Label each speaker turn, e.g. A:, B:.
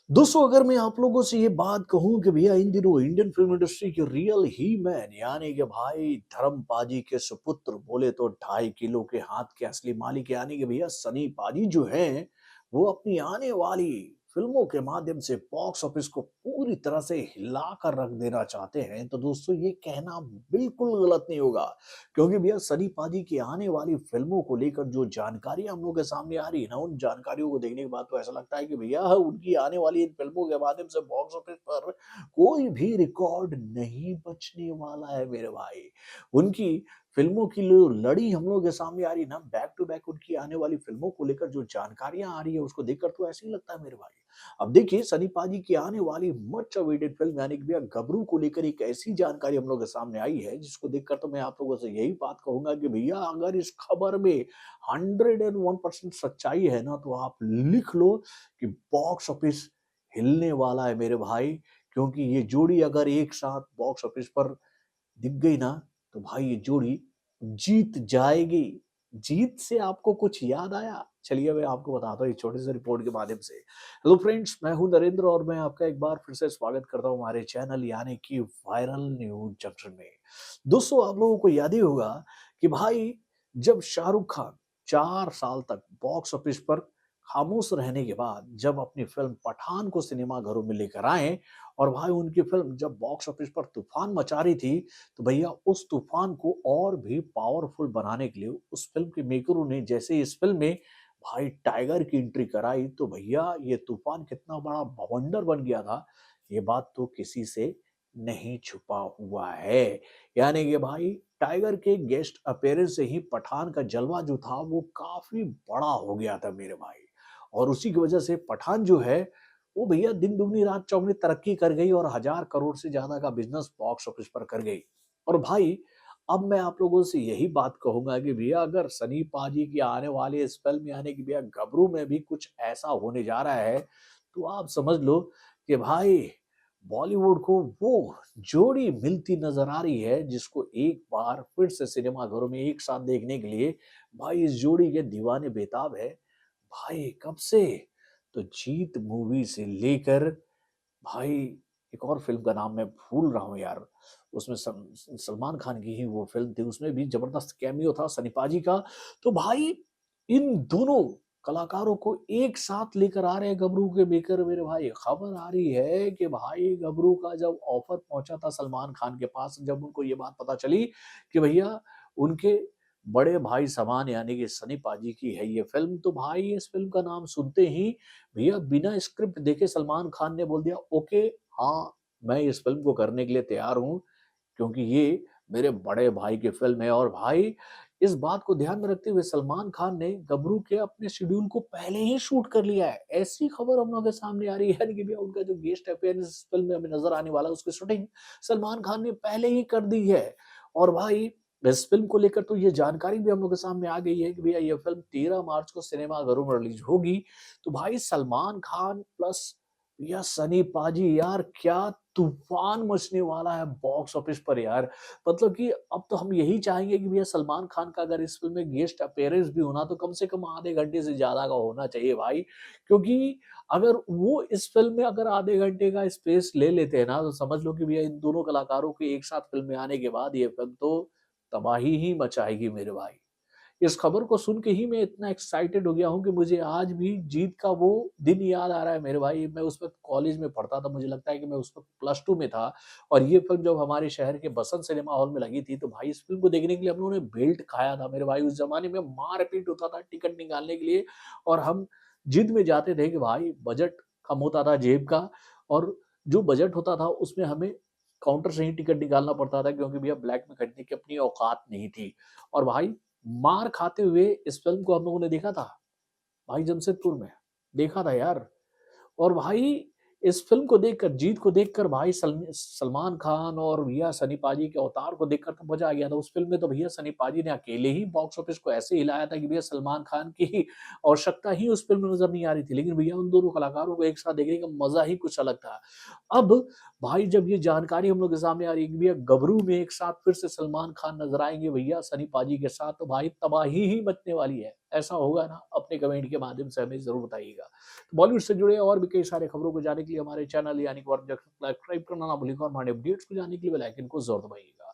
A: दोस्तों अगर मैं आप लोगों से ये बात कहूँ कि भैया इन दिनों इंडियन फिल्म इंडस्ट्री के रियल ही मैन यानी कि भाई धर्म पाजी के सुपुत्र बोले तो 2.5 किलो के हाथ के असली मालिक यानी कि भैया सनी पाजी जो हैं वो अपनी आने वाली फिल्मों के माध्यम से बॉक्स ऑफिस को पूरी तरह से हिला कर रख देना चाहते हैं तो दोस्तों ये कहना बिल्कुल गलत नहीं होगा क्योंकि भैया सनी पाजी की आने वाली फिल्मों को लेकर जो जानकारी हम लोग के सामने आ रही है ना उन जानकारियों को देखने के बाद तो ऐसा लगता है कि भैया उनकी आने वाली इन फिल्मों के माध्यम से बॉक्स ऑफिस पर कोई भी रिकॉर्ड नहीं बचने वाला है मेरे भाई। उनकी फिल्मों की जो लड़ी हम लोग के सामने आ रही है ना बैक टू बैक उनकी आने वाली फिल्मों को लेकर जो जानकारियां आ रही है उसको देखकर तो ऐसे ही लगता है मेरे भाई। अब देखिए सनी पाजी की आने वाली मच अवेटेड फिल्म यानी कि भैया गबरू को लेकर एक ऐसी जानकारी हम लोग के सामने आई है जिसको देखकर तो मैं आप लोगों से यही बात कहूंगा कि भैया अगर इस खबर में 101% सच्चाई है ना तो आप लिख लो कि बॉक्स ऑफिस हिलने वाला है मेरे भाई। क्योंकि ये जोड़ी अगर एक साथ बॉक्स ऑफिस पर दिख गई ना तो भाई ये जोड़ी जीत जाएगी। जीत से आपको कुछ याद आया? चलिए मैं आपको बताता हूँ एक छोटे से रिपोर्ट के माध्यम से। हेलो फ्रेंड्स, मैं हूँ नरेंद्र और मैं आपका एक बार फिर से स्वागत करता हूँ हमारे चैनल यानी कि वायरल न्यूज जंक्शन में। दोस्तों आप लोगों को याद ही होगा कि भाई जब शाहरुख खान 4 साल तक बॉक्स ऑफिस पर खामोश रहने के बाद जब अपनी फिल्म पठान को सिनेमा घरों में लेकर आए और भाई उनकी फिल्म जब बॉक्स ऑफिस पर तूफान मचा रही थी तो भैया उस तूफान को और भी पावरफुल बनाने के लिए उस फिल्म के मेकरों ने जैसे इस फिल्म में भाई टाइगर की एंट्री कराई तो भैया ये तूफान कितना बड़ा बवंडर बन गया था ये बात तो किसी से नहीं छुपा हुआ है। यानी कि भाई टाइगर के गेस्ट अपीयरेंस से ही पठान का जलवा जो था वो काफी बड़ा हो गया था मेरे भाई। और उसी की वजह से पठान जो है वो भैया दिन दुगनी रात चौगनी तरक्की कर गई और 1,000 करोड़ से ज्यादा का बिजनेस बॉक्स ऑफिस पर कर गई। और भाई अब मैं आप लोगों से यही बात कहूंगा कि भैया अगर सनी पाजी की आने वाली इस फिल्म में आने की भैया गबरू में भी कुछ ऐसा होने जा रहा है तो आप समझ लो कि भाई बॉलीवुड को वो जोड़ी मिलती नजर आ रही है जिसको एक बार फिर से सिनेमा घरों में एक साथ देखने के लिए भाई इस जोड़ी के दीवाने बेताब है। भाई कब से? तो जीत मूवी से लेकर भाई एक और फ़िल्म का नाम मैं भूल रहा हूँ यार, उसमें सलमान खान की ही वो फ़िल्म थी, उसमें भी ज़बरदस्त कैमियो था सनी पाजी का। तो भाई इन दोनों कलाकारों को एक साथ लेकर आ रहे हैं गबरू के मेकर मेरे भाई। खबर आ रही है कि भाई गबरू का जब ऑफ़र पहुँचा था सलमान खान के पास, जब उनको ये बात पता चली कि भैया उनके बड़े भाई समान यानी कि सनी पाजी की है ये फ़िल्म, तो भाई इस फ़िल्म का नाम सुनते ही भैया बिना स्क्रिप्ट देखे सलमान खान ने बोल दिया ओके, हाँ मैं इस फिल्म को करने के लिए तैयार हूँ क्योंकि ये मेरे बड़े भाई की फिल्म है। और भाई इस बात को ध्यान में रखते हुए सलमान खान ने गबरू के अपने शेड्यूल को पहले ही शूट कर लिया है। ऐसी खबर हम लोग के सामने आ रही है यानी कि भैया उनका जो गेस्ट अपीयरेंस फिल्म में हमें नजर आने वाला है उसकी शूटिंग सलमान खान ने पहले ही कर दी है। और भाई इस फिल्म को लेकर तो ये जानकारी भी हम लोग के सामने आ गई है कि भैया ये फिल्म 13 मार्च को सिनेमाघरों में रिलीज होगी। तो भाई सलमान खान प्लस या सनी पाजी यार क्या तूफान मचने वाला है बॉक्स ऑफिस पर यार। मतलब कि अब तो हम यही चाहेंगे कि भैया सलमान खान का अगर इस फिल्म में गेस्ट अपीयरेंस भी होना तो कम से कम आधे घंटे से ज्यादा का होना चाहिए भाई। क्योंकि अगर वो इस फिल्म में अगर आधे घंटे का स्पेस ले लेते हैं ना तो समझ लो कि भैया इन दोनों कलाकारों के एक साथ फिल्म में आने के बाद ये फिल्म तो तबाही ही मचाएगी मेरे भाई। इस खबर को सुन के ही मैं इतना एक्साइटेड हो गया हूँ कि मुझे आज भी जीत का वो दिन याद आ रहा है मेरे भाई। मैं उस वक़्त कॉलेज में पढ़ता था, मुझे लगता है कि मैं उस वक़्त प्लस 2 में था और ये फ़िल्म जब हमारे शहर के बसंत सिनेमा हॉल में लगी थी, तो भाई इस फ़िल्म को देखने के लिए हम लोगों ने बेल्ट खाया था मेरे भाई। उस ज़माने में मार-पीट होता था टिकट निकालने के लिए और हम जिद में जाते थे कि भाई बजट कम होता था जेब का और जो बजट होता था उसमें हमें काउंटर से ही टिकट निकालना पड़ता था क्योंकि भैया ब्लैक में खरीदने की अपनी औकात नहीं थी। और भाई मार खाते हुए इस फ़िल्म को हम लोगों ने देखा था, भाई जमशेदपुर में, देखा था यार। और भाई इस फ़िल्म को देखकर, जीत को देखकर भाई सलमान खान और भैया सनी पाजी के अवतार को देखकर तो मज़ा आ गया था। उस फ़िल्म में तो भैया सनी पाजी ने अकेले ही बॉक्स ऑफिस को ऐसे हिलाया था कि भैया सलमान खान की आवश्यकता ही उस फ़िल्म में नज़र नहीं आ रही थी। लेकिन भैया उन दोनों कलाकारों को एक साथ देखने का मज़ा ही कुछ अलग था। अब भाई जब ये जानकारी हम लोग के सामने आ रही है कि भैया गबरू में एक साथ फिर से सलमान खान नज़र आएँगे भैया सनी पाजी के साथ, तो भाई तबाही ही मचने वाली है। ऐसा होगा ना, अपने कमेंट के माध्यम से हमें ज़रूर बताइएगा। तो बॉलीवुड से जुड़े और भी कई सारे खबरों को जानने के लिए हमारे चैनल यानी कि सब्सक्राइब करना ना भूलिएगा और हमारे अपडेट्स को जानने के लिए बेल आइकन को ज़रूर दबाइएगा।